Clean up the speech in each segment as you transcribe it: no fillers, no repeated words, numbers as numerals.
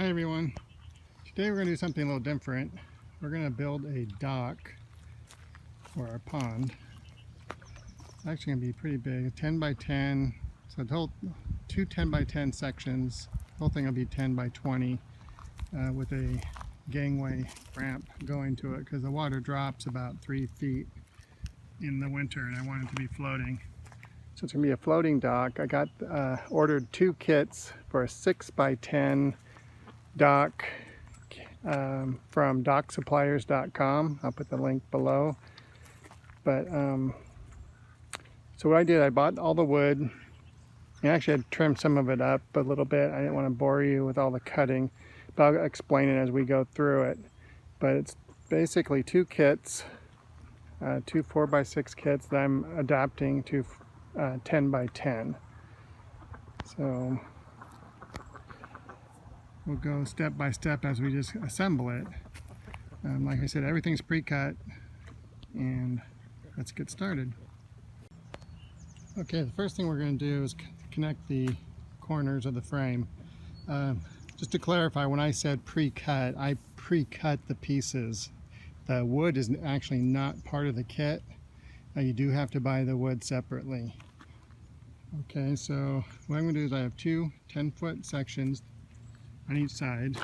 Hi everyone. Today we're going to do something a little different. We're going to build a dock for our pond. It's actually going to be pretty big, 10 by 10. So the whole two 10 by 10 sections. The whole thing will be 10 by 20 with a gangway ramp going to it because the water drops about 3 feet in the winter and I want it to be floating. So it's going to be a floating dock. I got ordered 2 kits for a 6 by 10 dock from docksuppliers.com. I'll put the link below. But so what I did, I bought all the wood. And actually I trimmed some of it up a little bit. I didn't want to bore you with all the cutting, but I'll explain it as we go through it. But it's basically 2 kits, 2 4x6 kits that I'm adapting to 10 by 10. So we'll go step by step as we just assemble it. Like I said, everything's pre-cut, and let's get started. Okay, the first thing we're going to do is connect the corners of the frame. Just to clarify, when I said pre-cut, I pre-cut the pieces. The wood is actually not part of the kit. You do have to buy the wood separately. Okay, so what I'm going to do is I have 2 10-foot sections on each side.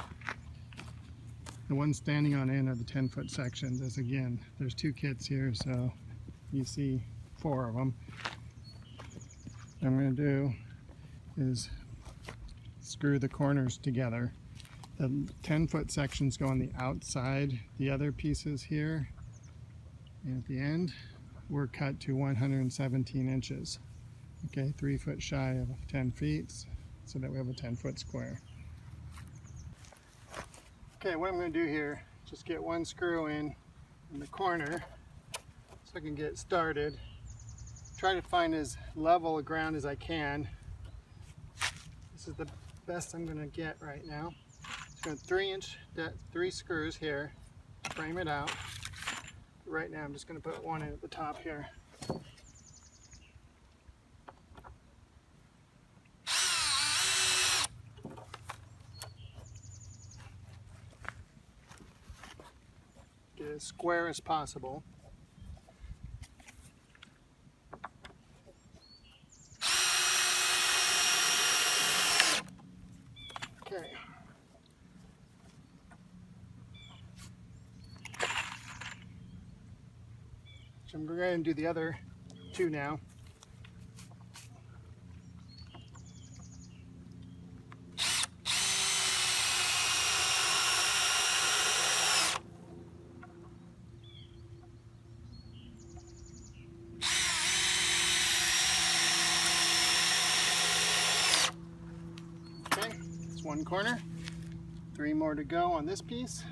The ones standing on end are the 10-foot sections. As again, there's 2 kits here, so you see 4 of them. What I'm going to do is screw the corners together. The 10-foot sections go on the outside. The other pieces here, and at the end, we're cut to 117 inches. Okay, 3 foot shy of 10 feet, so that we have a 10-foot square. Okay, what I'm going to do here, just get 1 screw in the corner so I can get started. Try to find as level a ground as I can. This is the best I'm going to get right now. So 3-inch, 3 screws here, frame it out. Right now I'm just going to put 1 in at the top here. Get as square as possible. Okay. So I'm going to do the other 2 now. One corner, 3 more to go on this piece.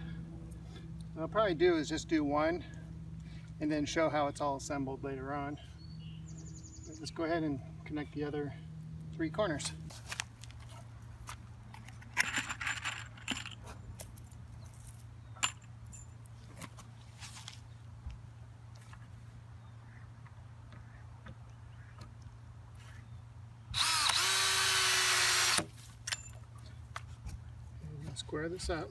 What I'll probably do is just do 1 and then show how it's all assembled later on. But let's go ahead and connect the other 3 corners. Square this up.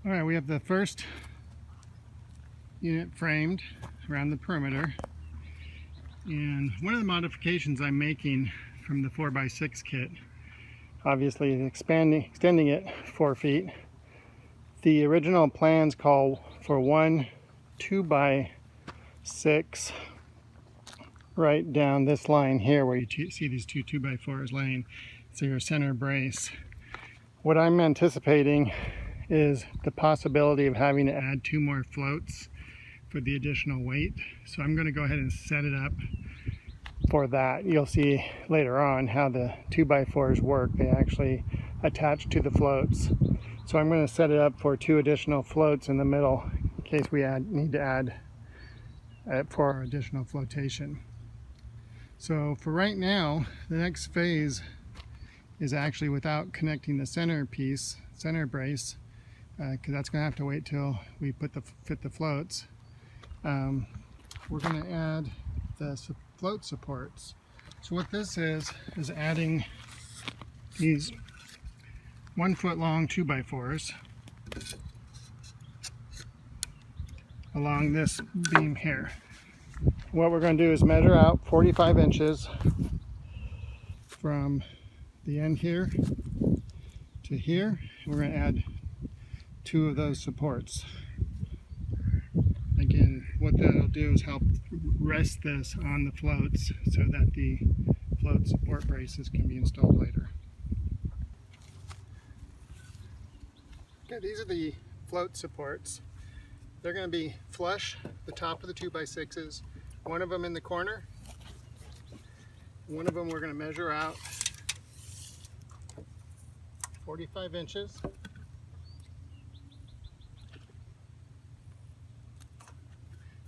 All right, we have the first unit framed around the perimeter. And one of the modifications I'm making from the 4x6 kit, obviously extending it 4 feet. The original plans call for 1 2x6 right down this line here where you see these two 2x4s laying. So your center brace. What I'm anticipating is the possibility of having to add 2 more floats for the additional weight. So I'm going to go ahead and set it up for that. You'll see later on how the 2x4s work. They actually attach to the floats. So I'm going to set it up for 2 additional floats in the middle in case we need to add for our additional flotation. So for right now, the next phase is actually without connecting the center piece, center brace, because that's going to have to wait till we fit the floats. We're going to add the float supports. So what this is adding these 1 foot long 2x4s along this beam here. What we're going to do is measure out 45 inches from the end here to here. We're going to add 2 of those supports. Again, what that'll do is help rest this on the floats so that the float support braces can be installed later. Okay, these are the float supports. They're going to be flush, the top of the 2x6s, 1 of them in the corner. 1 of them we're going to measure out 45 inches.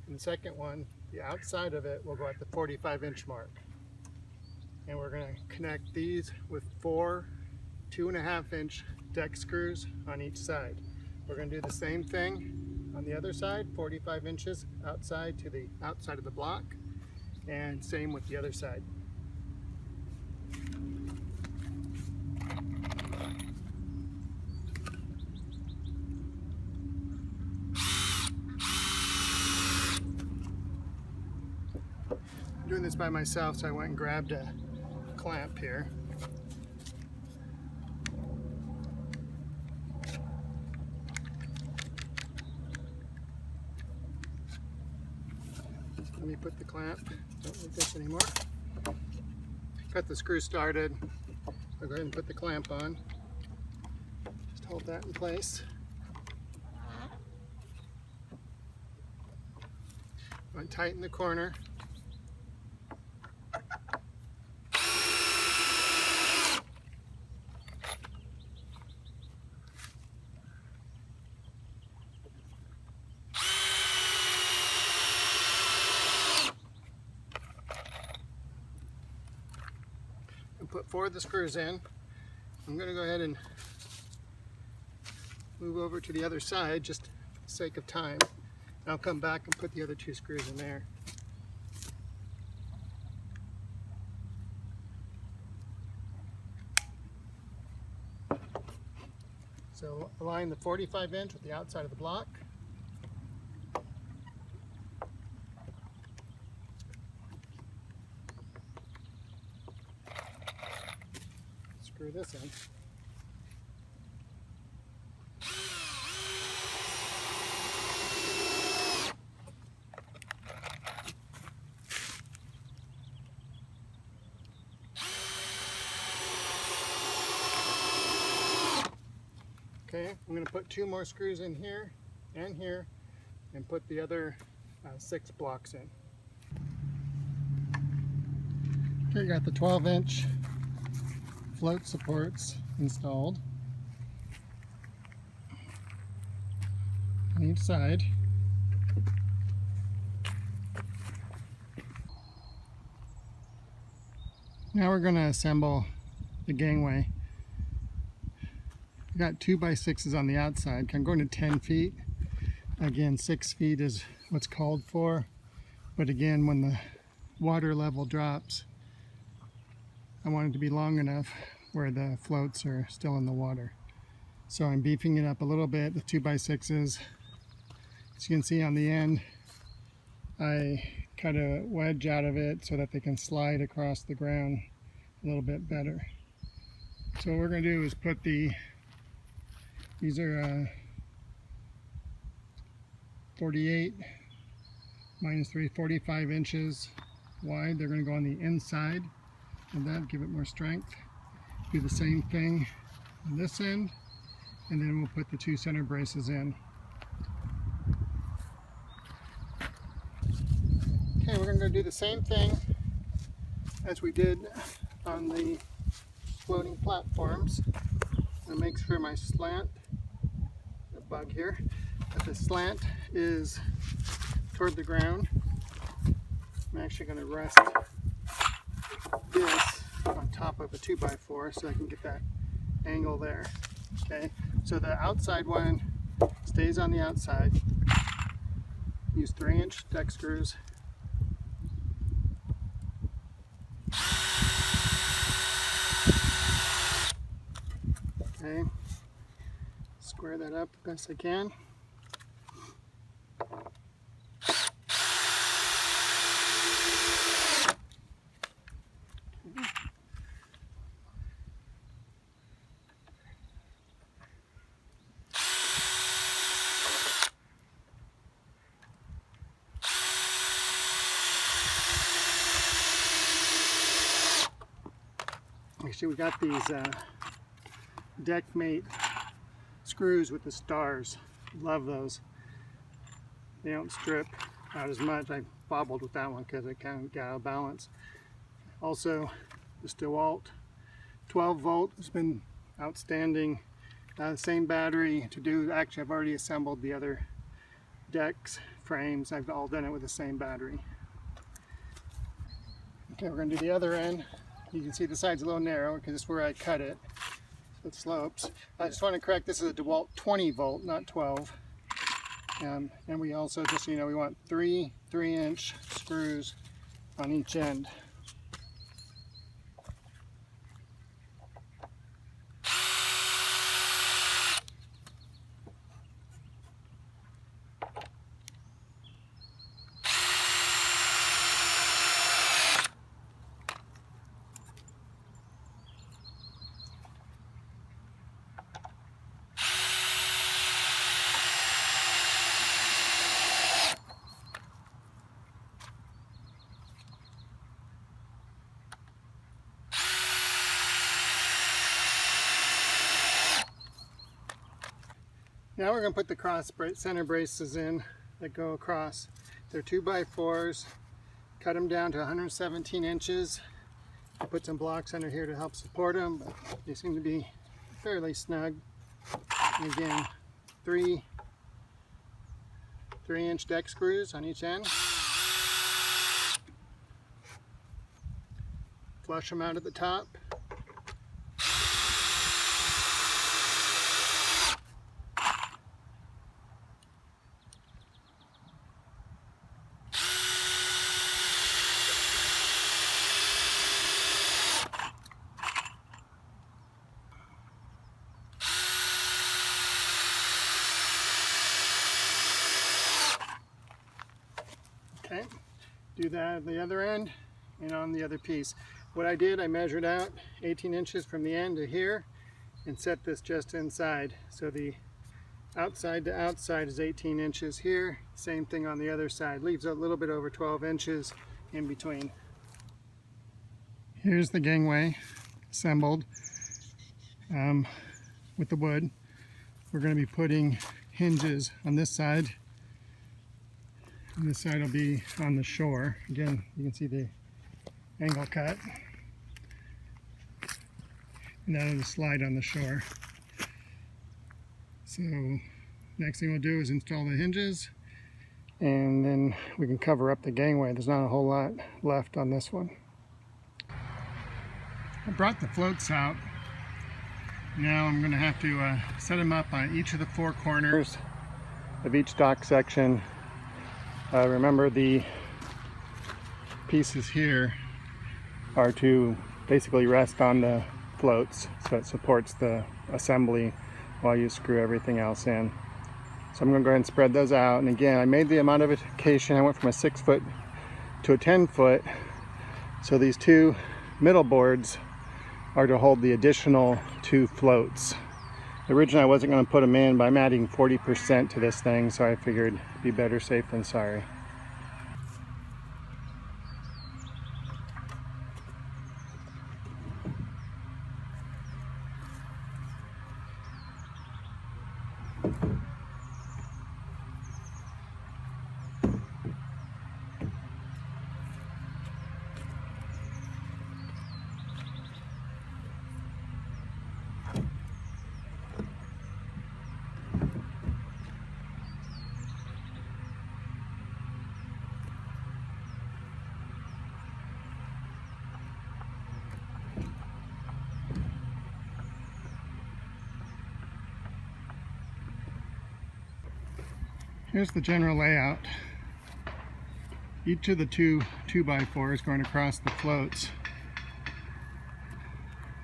And the second one, the outside of it, will go at the 45-inch mark. And we're going to connect these with 4 2.5-inch deck screws on each side. We're going to do the same thing on the other side, 45 inches outside to the outside of the block, and same with the other side. I'm doing this by myself, so I went and grabbed a clamp here. Let me put the clamp, don't need this anymore. Got the screw started. I'll go ahead and put the clamp on. Just hold that in place. I'm going to tighten the corner. And put 4 of the screws in. I'm going to go ahead and move over to the other side just for the sake of time. And I'll come back and put the other 2 screws in there. So align the 45-inch with the outside of the block. Screw this in. Okay, I'm going to put 2 more screws in here and put the other 6 blocks in. Okay, got the 12-inch float supports installed on each side. Now we're going to assemble the gangway. We've got 2x6s on the outside. I'm going to 10 feet. Again, 6 feet is what's called for. But again, when the water level drops, I want it to be long enough where the floats are still in the water. So I'm beefing it up a little bit with 2x6s. As you can see on the end, I cut a wedge out of it so that they can slide across the ground a little bit better. So what we're going to do is put these are 48 minus 3, 45 inches wide. They're going to go on the inside of that, give it more strength. Do the same thing on this end, and then we'll put the 2 center braces in. Okay, we're going to do the same thing as we did on the floating platforms. I'm going to make sure my slant, the bug here, that the slant is toward the ground. I'm actually going to rest this on top of a 2x4 so I can get that angle there. Okay, so the outside one stays on the outside. Use 3-inch deck screws. Okay, square that up the best I can. Actually, we got these deck mate screws with the stars. Love those. They don't strip out as much. I bobbled with that one because it kind of got out of balance. Also, the DeWalt 12 volt has been outstanding. Same battery to do. Actually, I've already assembled the other decks frames. I've all done it with the same battery. Okay, we're going to do the other end. You can see the side's a little narrow because it's where I cut it. So it slopes. I just want to correct, this is a DeWalt 20 volt, not 12. And we also, just so you know, we want 3 3-inch screws on each end. Now we're going to put the center braces in that go across. They're 2x4s. Cut them down to 117 inches. I put some blocks under here to help support them, but they seem to be fairly snug. And again, 3-inch deck screws on each end. Flush them out at the top. Okay, do that at the other end and on the other piece. What I did, I measured out 18 inches from the end to here and set this just inside. So the outside to outside is 18 inches here. Same thing on the other side. Leaves a little bit over 12 inches in between. Here's the gangway assembled with the wood. We're going to be putting hinges on this side. And this side will be on the shore. Again, you can see the angle cut. And that'll just slide on the shore. So next thing we'll do is install the hinges, and then we can cover up the gangway. There's not a whole lot left on this one. I brought the floats out. Now I'm going to have to set them up on each of the 4 corners of each dock section. Remember, the pieces here are to basically rest on the floats, so it supports the assembly while you screw everything else in. So I'm going to go ahead and spread those out. And again, I made the modification. I went from a 6-foot to a 10-foot. So these 2 middle boards are to hold the additional 2 floats. Originally I wasn't going to put them in, but I'm adding 40% to this thing, so I figured it'd be better safe than sorry. Here's the general layout. Each of the two 2x4s going across the floats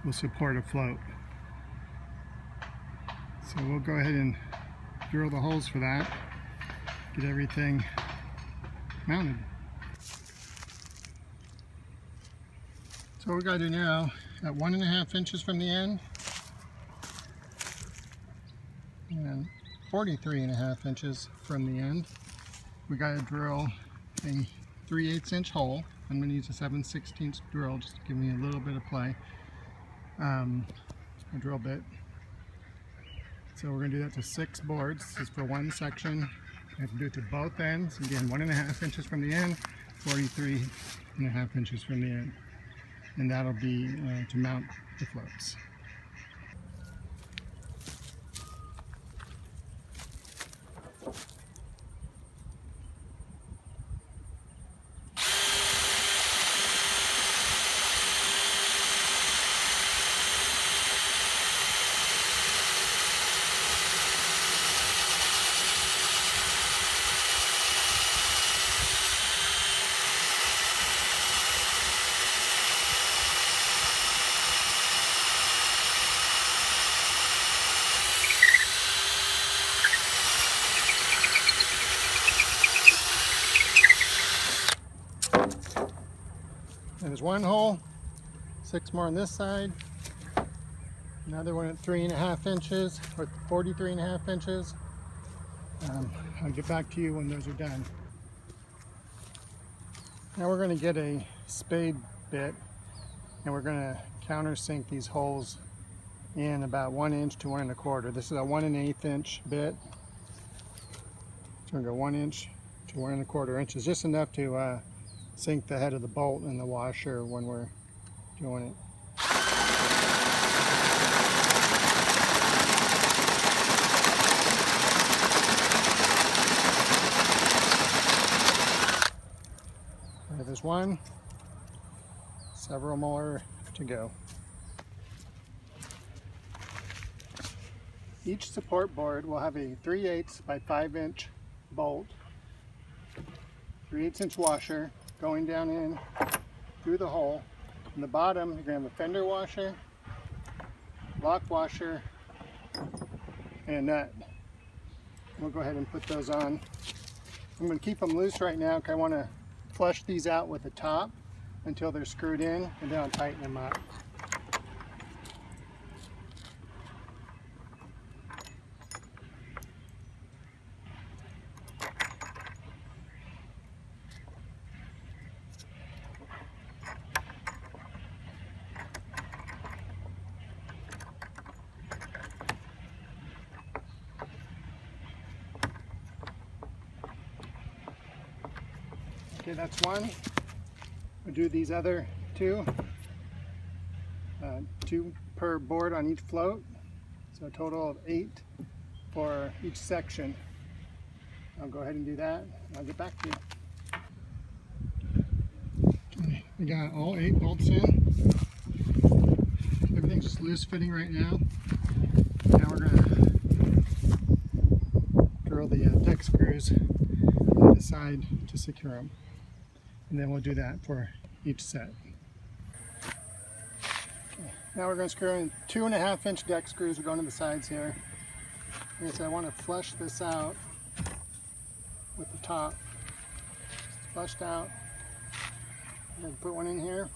will support a float. So we'll go ahead and drill the holes for that, get everything mounted. So what we got to do now, at 1.5 inches from the end, and 43.5 inches from the end, we got to drill a 3/8 inch hole. I'm going to use a 7/16 drill just to give me a little bit of play, a drill bit. So we're going to do that to 6 boards. This is for one section. I have to do it to both ends. Again, 1.5 inches from the end, 43.5 inches from the end. And that'll be to mount the floats. There's one hole, 6 more on this side, another one at 3.5 inches, or 43.5 inches. I'll get back to you when those are done. Now we're going to get a spade bit and we're going to countersink these holes in about 1 inch to 1 1/4. This is a 1 1/8 inch bit. So we're going to go 1 inch to 1 1/4 inches, just enough to sink the head of the bolt in the washer when we're doing it. There's one, several more to go. Each support board will have a 3/8 by 5 inch bolt, 3/8 inch washer going down in through the hole. In the bottom, you're going to have a fender washer, lock washer, and a nut. We'll go ahead and put those on. I'm going to keep them loose right now because I want to flush these out with the top until they're screwed in, and then I'll tighten them up. Okay, that's one. We'll do these other two. 2 per board on each float. So a total of 8 for each section. I'll go ahead and do that. I'll get back to you. Okay, we got all 8 bolts in. Everything's just loose fitting right now. Now we're going to drill the deck screws on the side to secure them. And then we'll do that for each set. Now we're going to screw in 2.5 inch deck screws. We're going to the sides here. And so I want to flush this out with the top. It's flushed out. I'm going to put one in here.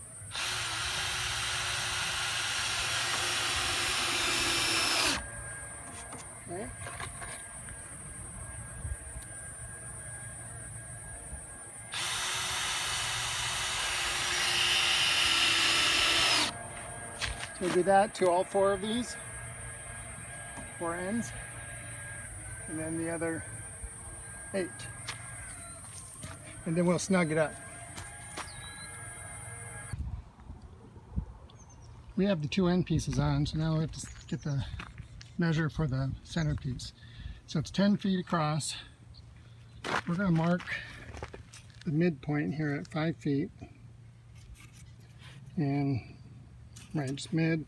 Okay. So we'll do that to all 4 of these, 4 ends. and then the other 8. And then we'll snug it up. We have the 2 end pieces on, so now we have to get the measure for the center piece. So it's 10 feet across. We're going to mark the midpoint here at 5 feet. And right, just mid.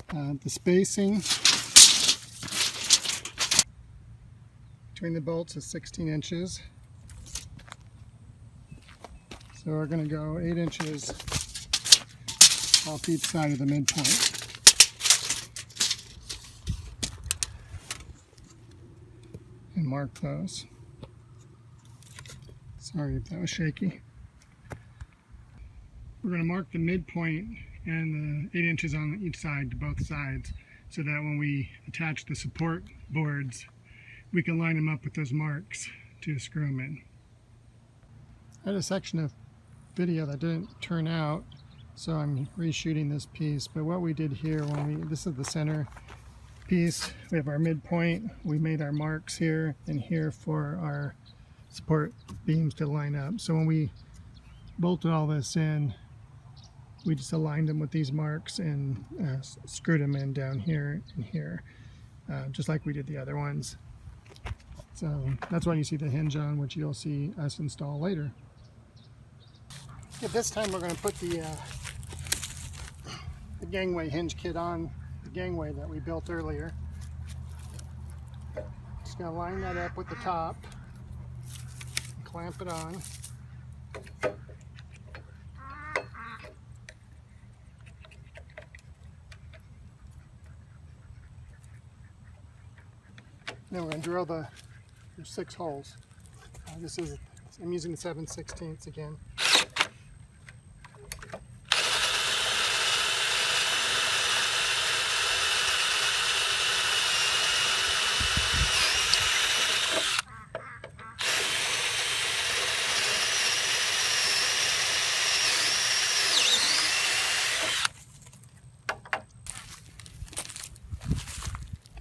The spacing between the bolts is 16 inches. So we're going to go 8 inches off each side of the midpoint. And mark those. Sorry if that was shaky. We're going to mark the midpoint and the 8 inches on each side to both sides, so that when we attach the support boards, we can line them up with those marks to screw them in. I had a section of video that didn't turn out, so I'm reshooting this piece. But what we did here, this is the center piece, we have our midpoint, we made our marks here and here for our support beams to line up. So when we bolted all this in, we just aligned them with these marks and screwed them in down here and here, just like we did the other ones. So that's why you see the hinge on, which you'll see us install later. At this time we're going to put the gangway hinge kit on the gangway that we built earlier. Just going to line that up with the top, clamp it on. Then we're going to drill there's 6 holes. I'm using the 7/16 again.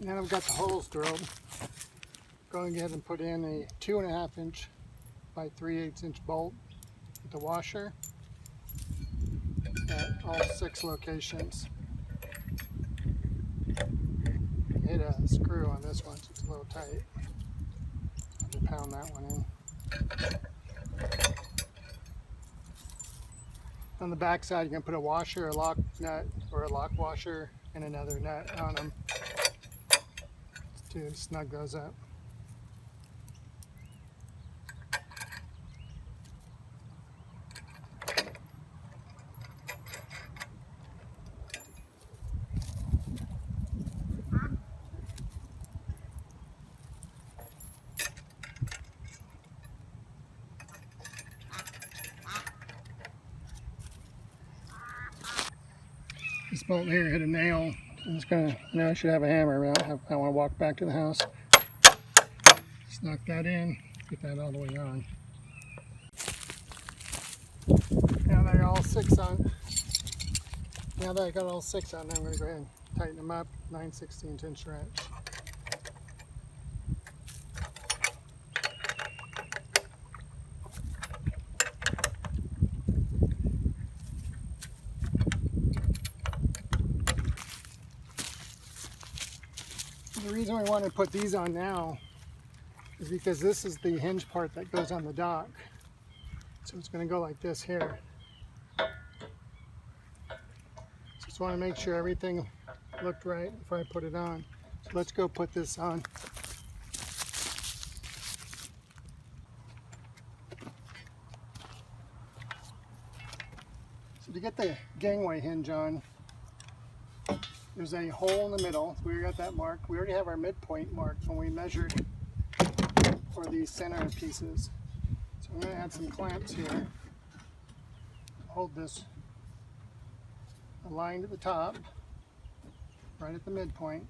Now that we've got the holes drilled, go ahead and put in a 2.5 inch by 3/8 inch bolt with the washer at all 6 locations. Hit a screw on this one, so it's a little tight. I'll just pound that one in. On the back side, you're going to put a washer, a lock nut, or a lock washer, and another nut on them to snug those up. This bolt here hit a nail. Now I should have a hammer around. I want to walk back to the house. Just knock that in, get that all the way on. Now that I got all 6 on, I'm going to go ahead and tighten them up, 9/16 inch wrench. The reason we want to put these on now is because this is the hinge part that goes on the dock. So it's going to go like this here. Just want to make sure everything looked right before I put it on. So let's go put this on. So to get the gangway hinge on, there's a hole in the middle. We already got that marked. We already have our midpoint marked when we measured for these center pieces. So I'm going to add some clamps here. Hold this aligned at the top, right at the midpoint.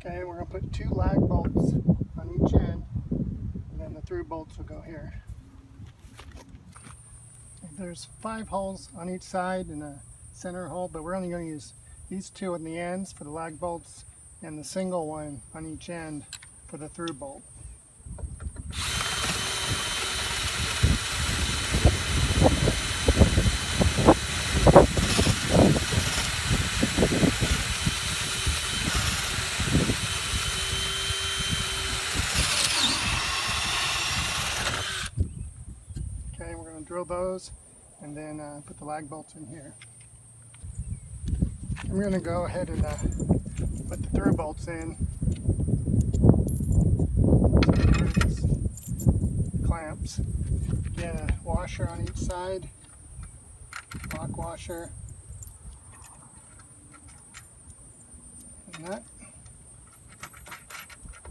Okay, we're going to put 2 lag bolts on each end. bolts will go here. There's 5 holes on each side and a center hole, but we're only going to use these 2 on the ends for the lag bolts and the single one on each end for the through bolt. Okay, we're going to drill those and then put the lag bolts in here. I'm going to go ahead and put the through bolts in. Clamps. Get a washer on each side, lock washer, and nut.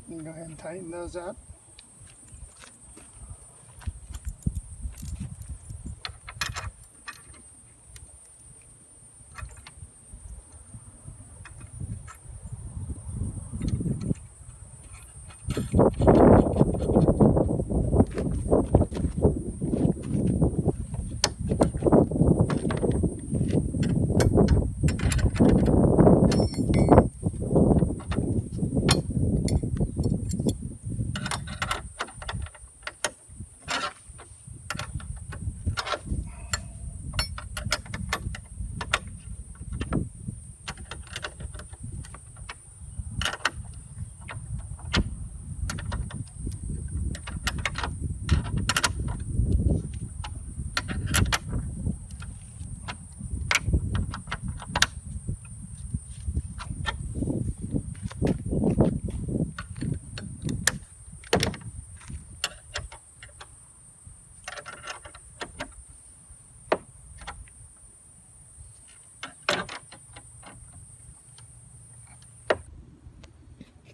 You can go ahead and tighten those up.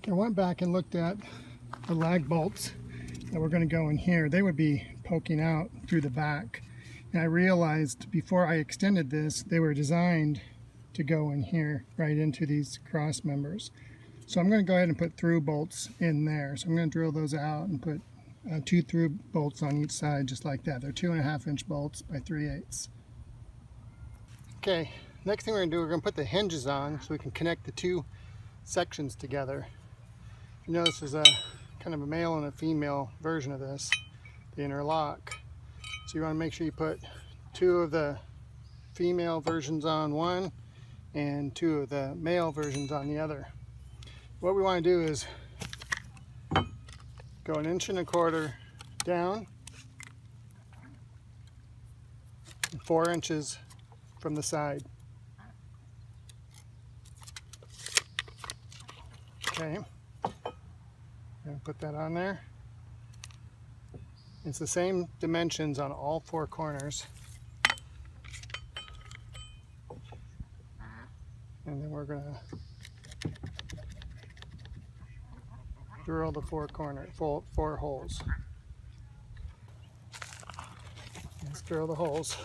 I went back and looked at the lag bolts that were going to go in here. They would be poking out through the back. And I realized before I extended this, they were designed to go in here, right into these cross members. So I'm going to go ahead and put through bolts in there. So I'm going to drill those out and put 2 through bolts on each side, just like that. They're 2.5 inch bolts by 3/8. Okay, next thing we're going to do, we're going to put the hinges on so we can connect the 2 sections together. You notice there's a kind of a male and a female version of this, the interlock. So you want to make sure you put 2 of the female versions on one and 2 of the male versions on the other. What we want to do is go 1.25 inches down and 4 inches from the side. Okay. I'm going to put that on there. It's the same dimensions on all 4 corners. And then we're going to drill the 4 holes. Let's drill the holes.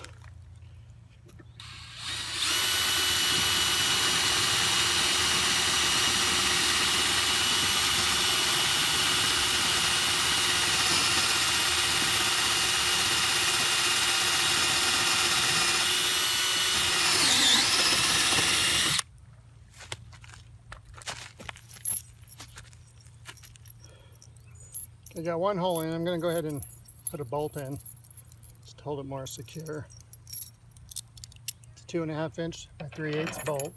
I got 1 hole in. I'm going to go ahead and put a bolt in just to hold it more secure. It's a 2.5 inch by 3/8 bolt.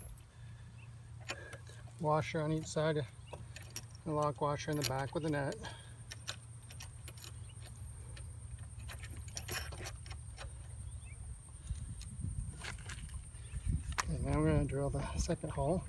Washer on each side, and a lock washer in the back with a nut. Okay, now I'm going to drill the second hole.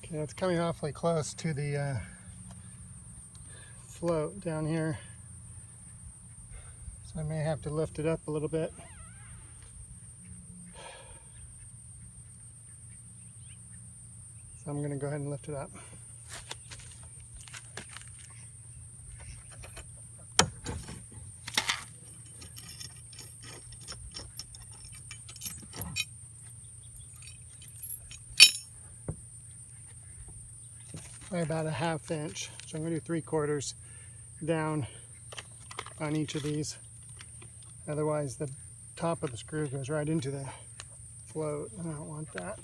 Okay, it's coming awfully close to the float down here, so I may have to lift it up a little bit. So I'm going to go ahead and lift it up. by about a 1/2 inch. So I'm going to do 3/4 down on each of these. Otherwise the top of the screw goes right into the float, and I don't want that.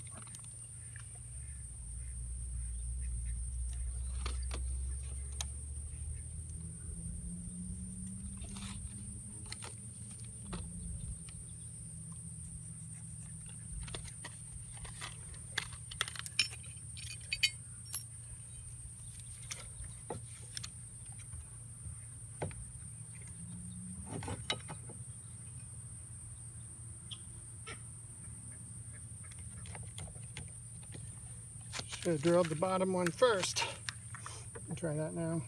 Should have drilled the bottom one first. I'll try that now.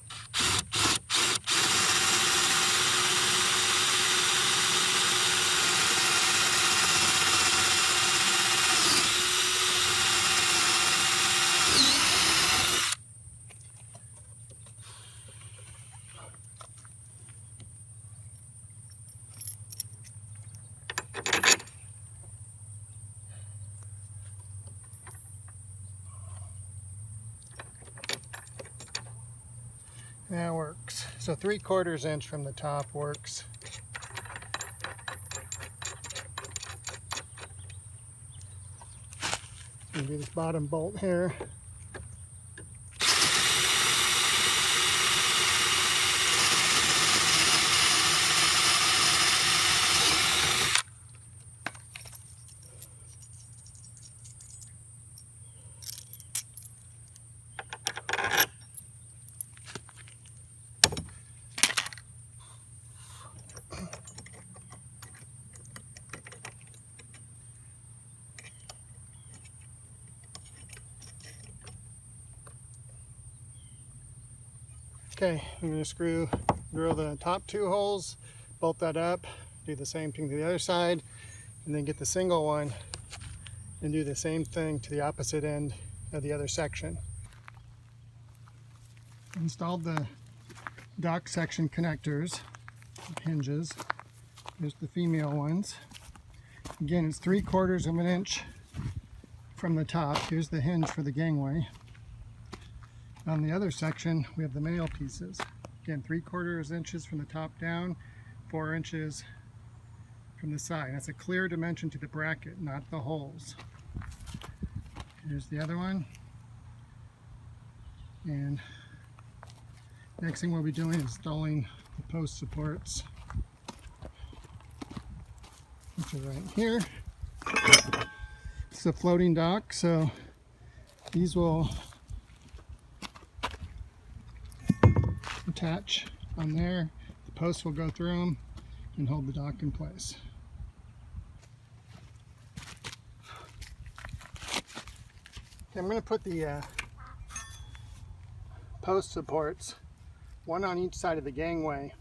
That works. So 3/4 inch from the top works. Maybe this bottom bolt here. Okay, I'm going to drill the top 2 holes, bolt that up, do the same thing to the other side, and then get the single one and do the same thing to the opposite end of the other section. Installed the dock section connectors, hinges. Here's the female ones. Again, it's 3/4 inch from the top. Here's the hinge for the gangway. On the other section, we have the male pieces. Again, 3/4 inches from the top down, 4 inches from the side. That's a clear dimension to the bracket, not the holes. Here's the other one. And next thing we'll be doing is installing the post supports, which are right here. It's a floating dock, so these will attach on there. The posts will go through them and hold the dock in place. Okay, I'm going to put the post supports, one on each side of the gangway.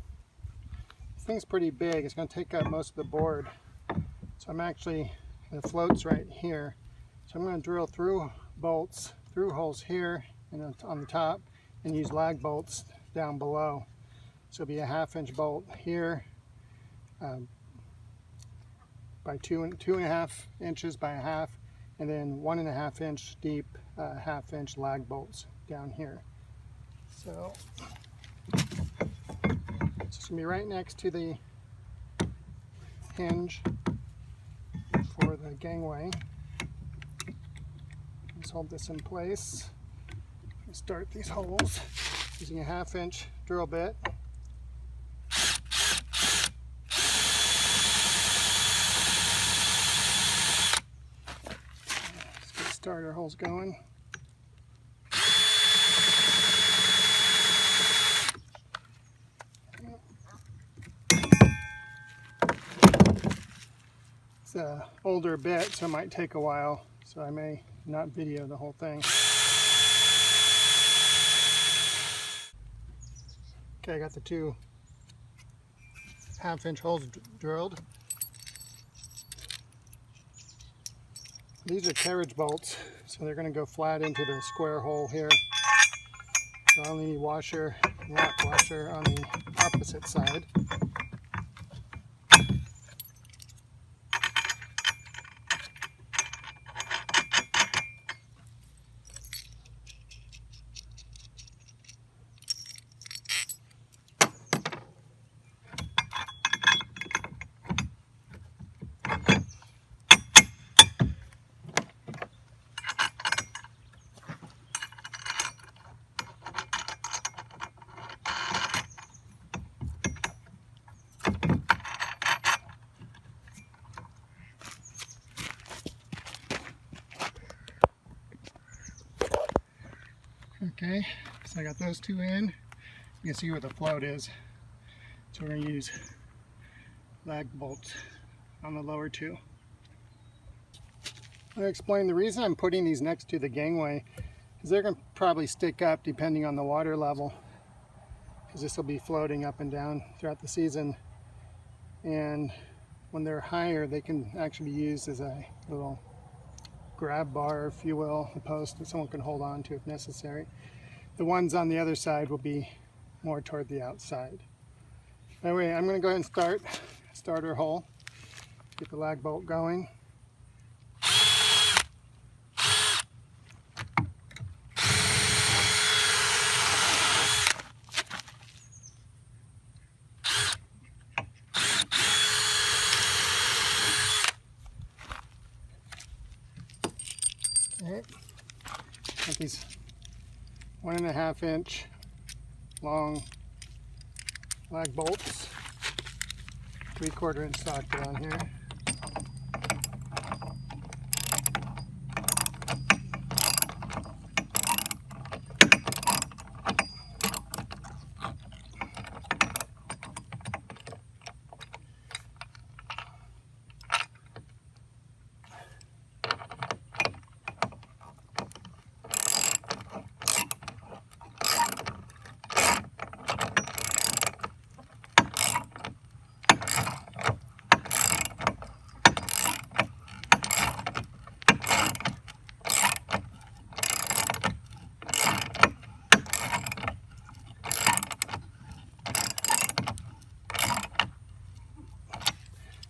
This thing's pretty big. It's going to take up most of the board. So I'm actually, the float's right here. So I'm going to drill through bolts, through holes here and on the top, and use lag bolts down below. So it'll be a 1/2 inch bolt here by 2.5 inches by 1/2, and then 1.5 inch deep 1/2 inch lag bolts down here. So it's gonna be right next to the hinge for the gangway. Let's hold this in place. Start these holes using a 1/2 inch drill bit. Let's get starter holes going. It's an older bit, so it might take a while, so I may not video the whole thing. Okay, I got the 2 1/2 inch holes drilled. These are carriage bolts, so they're going to go flat into the square hole here. So I only need washer, lock washer on the opposite side. So I got those two in. You can see where the float is. So we're going to use lag bolts on the lower two. I'm going to explain the reason I'm putting these next to the gangway is they're going to probably stick up depending on the water level, because this will be floating up and down throughout the season, and when they're higher they can actually be used as a little grab bar, if you will, a post that someone can hold on to if necessary. The ones on the other side will be more toward the outside. Anyway, I'm going to go ahead and start starter hole, get the lag bolt going. Okay, got these 1.5 inch long lag bolts, 3/4 inch socket on here.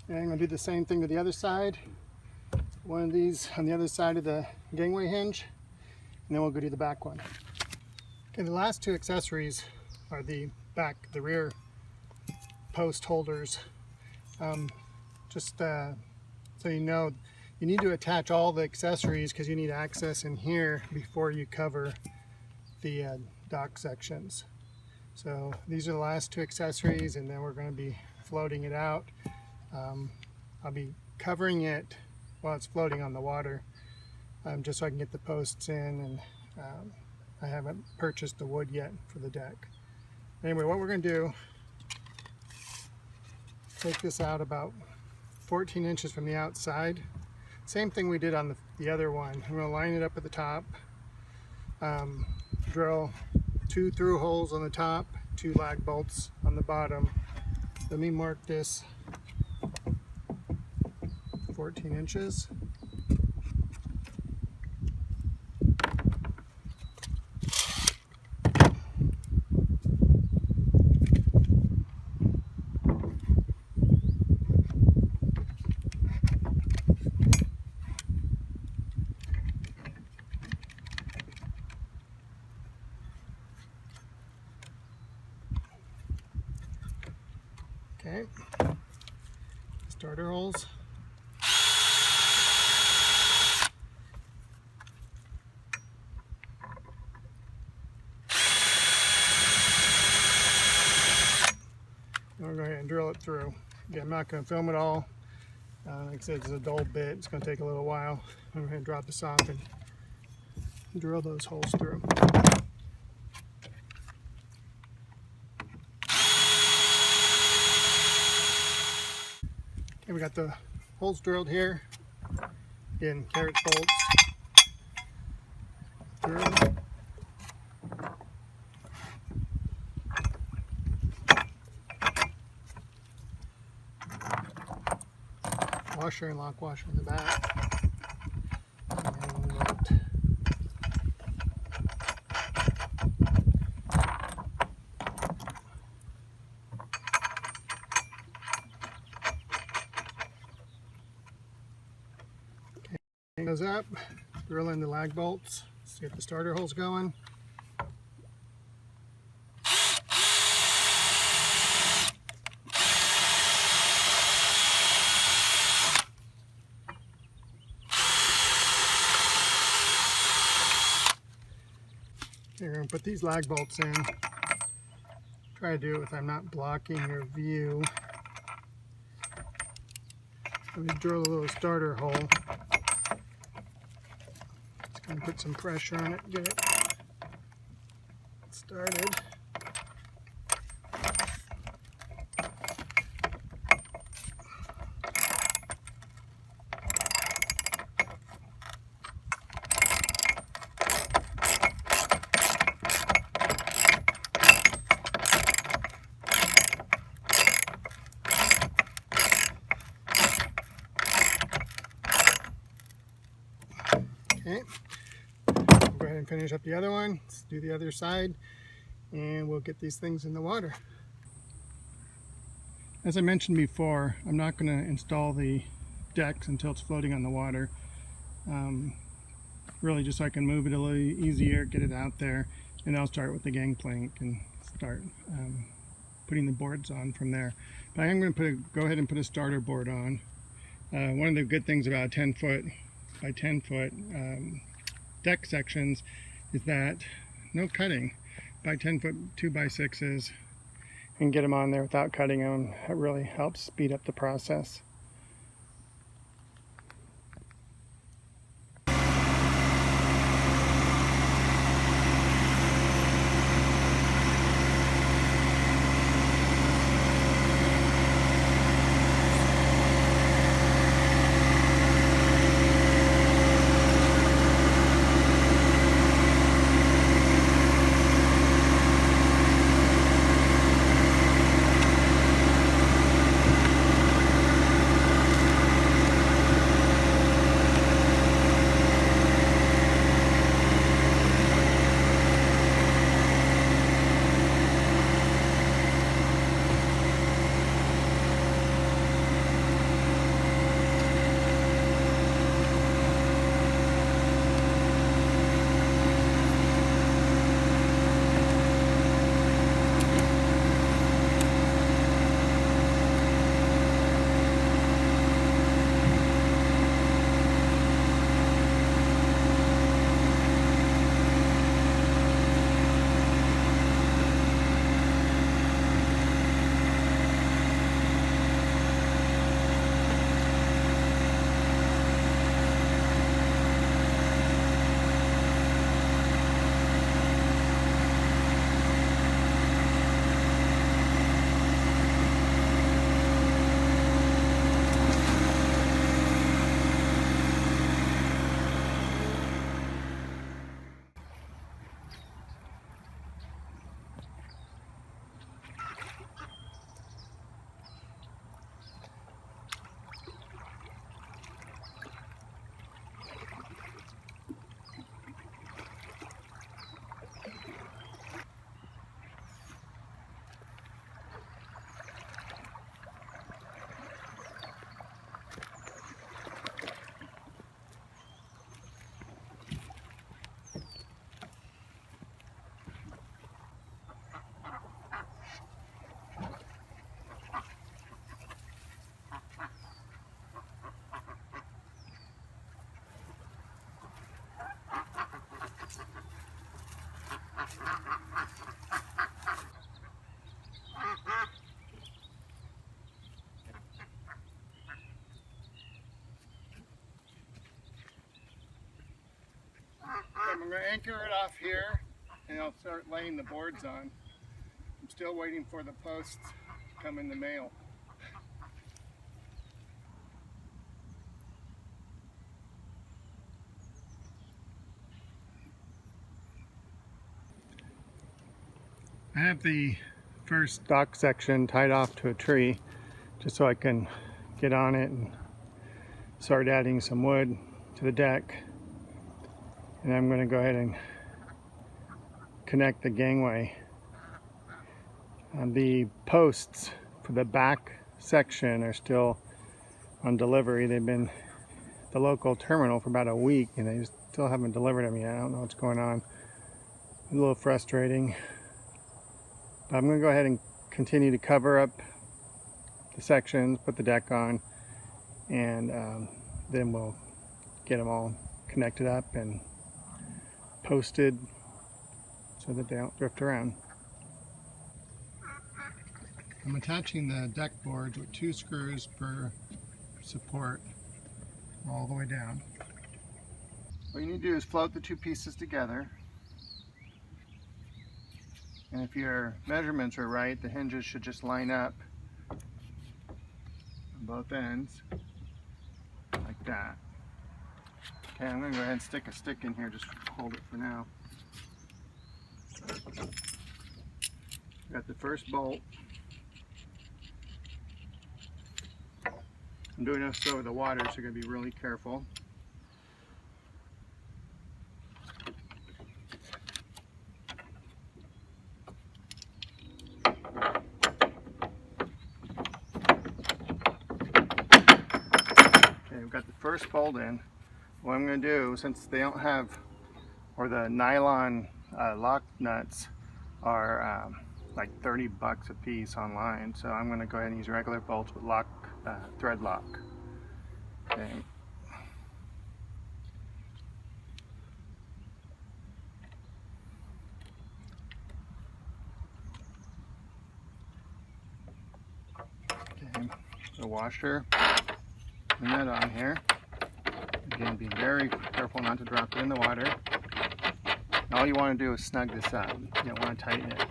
And I'm going to do the same thing to the other side. One of these on the other side of the gangway hinge, and then we'll go do the back one. Okay, the last two accessories are the rear post holders. Just so you know, you need to attach all the accessories because you need access in here before you cover the dock sections. So these are the last two accessories, and then we're going to be floating it out. I'll be covering it while it's floating on the water, just so I can get the posts in, and I haven't purchased the wood yet for the deck. Anyway, what we're going to do, take this out about 14 inches from the outside. Same thing we did on the other one. I'm going to line it up at the top, drill 2 through holes on the top, 2 lag bolts on the bottom. Let me mark this 14 inches. Okay, starter holes. And we're going to go ahead and drill it through. Yeah, I'm not going to film it all. Like I said, it's a dull bit. It's going to take a little while. I'm going to drop this off and drill those holes through. Okay, we got the holes drilled here. Again, carriage bolts through. Washer and lock washer in the back. And hang those up, drill in the lag bolts, let's get the starter holes going. Okay, we're going to put these lag bolts in. Try to do it if I'm not blocking your view. Let me drill a little starter hole. Just going to put some pressure on it, get it started. Okay, go ahead and finish up the other one. Let's do the other side and we'll get these things in the water. As I mentioned before, I'm not going to install the decks until it's floating on the water. Really just so I can move it a little easier, get it out there, and I'll start with the gangplank and start putting the boards on from there. But I am going to go ahead and put a starter board on. One of the good things about 10 foot by 10 foot deck sections is that no cutting. By 10 foot 2x6s and get them on there without cutting them. It really helps speed up the process. I'm going to anchor it off here and I'll start laying the boards on. I'm still waiting for the posts to come in the mail. I have the first dock section tied off to a tree just so I can get on it and start adding some wood to the deck. And I'm going to go ahead and connect the gangway. The posts for the back section are still on delivery. They've been at the local terminal for about a week and they still haven't delivered them yet. I don't know what's going on. A little frustrating. But I'm going to go ahead and continue to cover up the sections, put the deck on, and then we'll get them all connected up and posted so that they don't drift around. I'm attaching the deck boards with 2 screws per support all the way down. What you need to do is float the 2 pieces together. And if your measurements are right, the hinges should just line up on both ends, like that. Okay, I'm going to go ahead and stick a stick in here, just hold it for now. Got the first bolt. I'm doing this over the water, so you're going to be really careful. Okay, we've got the first bolt in. What I'm going to do, since they don't have, or the nylon lock nuts are like 30 bucks a piece online, so I'm going to go ahead and use regular bolts with thread lock. Okay. Okay, the washer, and that on here. Again, be very careful not to drop it in the water. All you want to do is snug this up. You don't want to tighten it.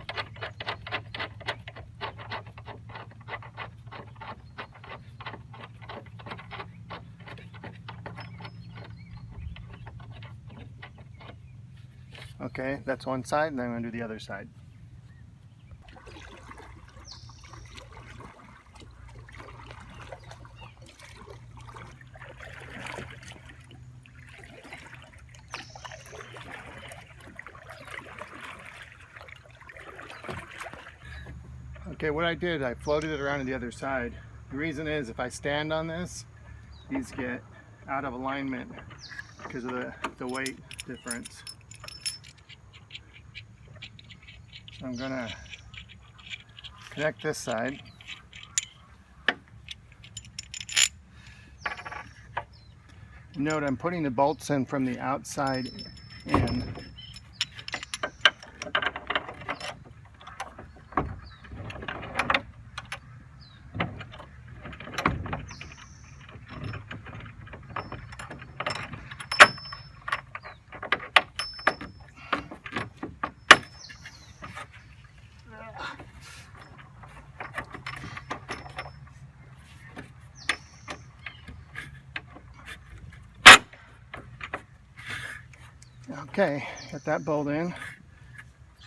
Okay, that's one side, and then I'm going to do the other side. Okay, what I did, I floated it around to the other side. The reason is, if I stand on this, these get out of alignment because of the weight difference. So I'm gonna connect this side. Note, I'm putting the bolts in from the outside in. Okay, got that bolt in.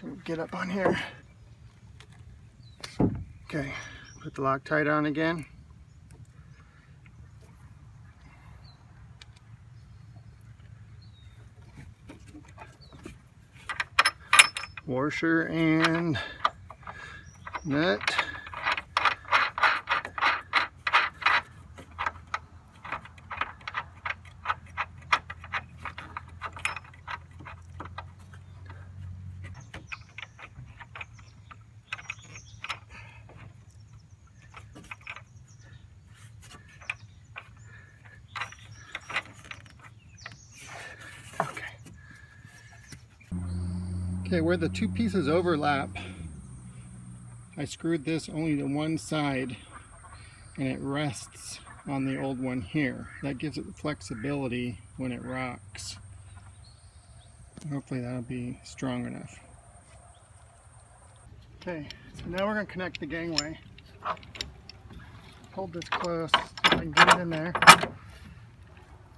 So get up on here. Okay, put the Loctite on again. Washer and nut. Okay, where the two pieces overlap, I screwed this only to one side and it rests on the old one here. That gives it the flexibility when it rocks. Hopefully that'll be strong enough. Okay, so now we're going to connect the gangway. Hold this close so I can get it in there.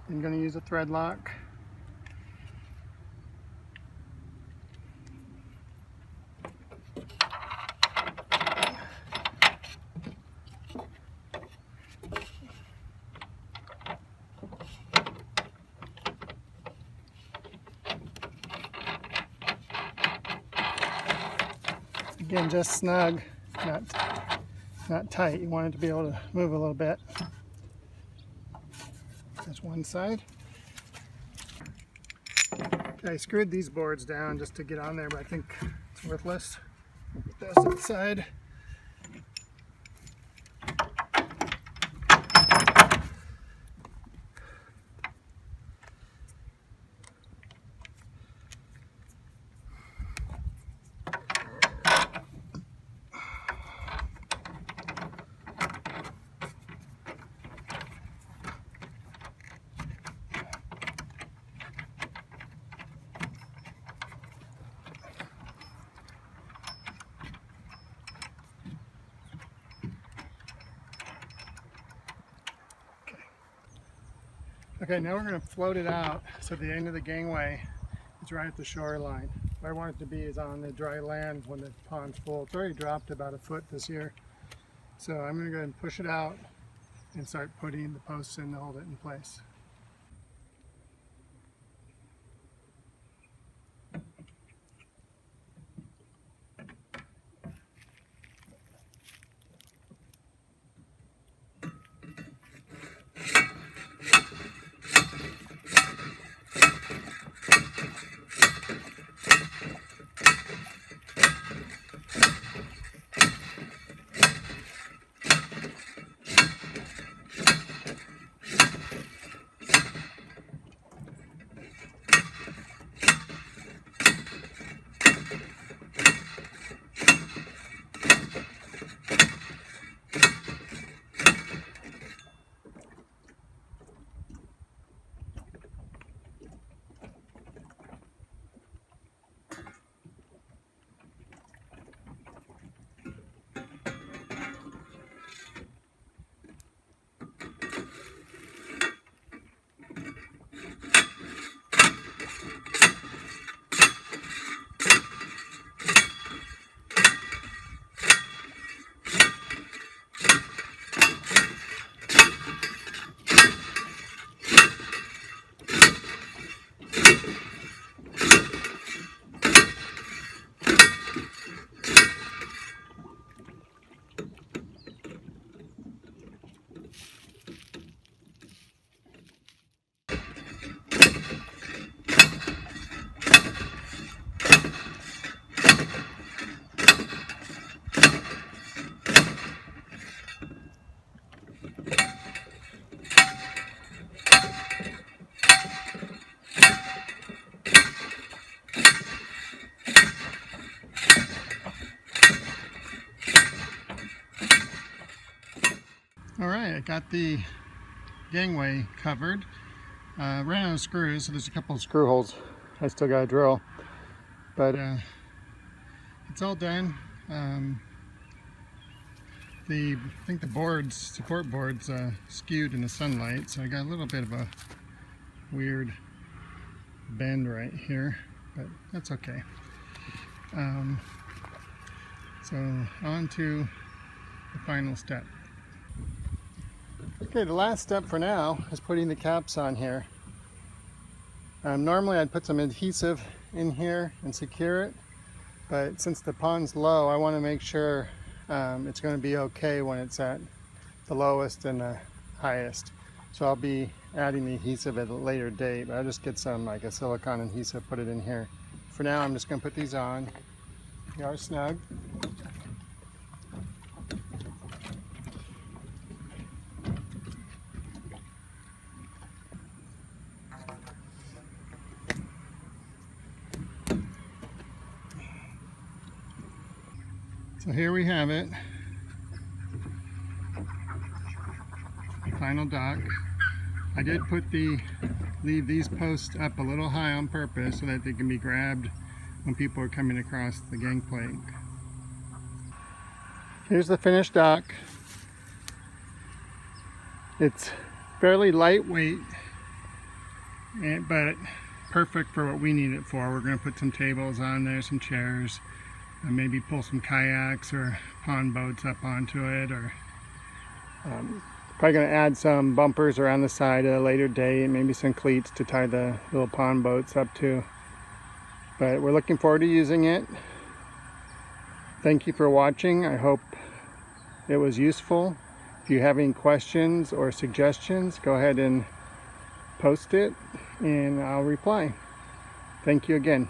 I'm going to use a thread lock. Again, just snug, not tight. You want it to be able to move a little bit. That's one side. Okay, I screwed these boards down just to get on there, but I think it's worthless. Put those to the side. Okay, now we're going to float it out so the end of the gangway is right at the shoreline. Where I want it to be is on the dry land when the pond's full. It's already dropped about a foot this year. So I'm going to go ahead and push it out and start putting the posts in to hold it in place. All right, I got the gangway covered. Ran out of screws, so there's a couple of screw holes I still got to drill. But it's all done. I think the boards, support boards, skewed in the sunlight, so I got a little bit of a weird bend right here, but that's okay. So on to the final step. Okay, the last step for now is putting the caps on here. Normally I'd put some adhesive in here and secure it, but since the pond's low, I want to make sure it's going to be okay when it's at the lowest and the highest. So I'll be adding the adhesive at a later date, but I'll just get some like a silicone adhesive, put it in here. For now, I'm just going to put these on. They are snug. So here we have it, final dock. I did leave these posts up a little high on purpose so that they can be grabbed when people are coming across the gangplank. Here's the finished dock. It's fairly lightweight, but perfect for what we need it for. We're going to put some tables on there, some chairs, and maybe pull some kayaks or pond boats up onto it, or probably going to add some bumpers around the side at a later date, and maybe some cleats to tie the little pond boats up to. But we're looking forward to using it. Thank you for watching. I hope it was useful. If you have any questions or suggestions, go ahead and post it and I'll reply. Thank you again.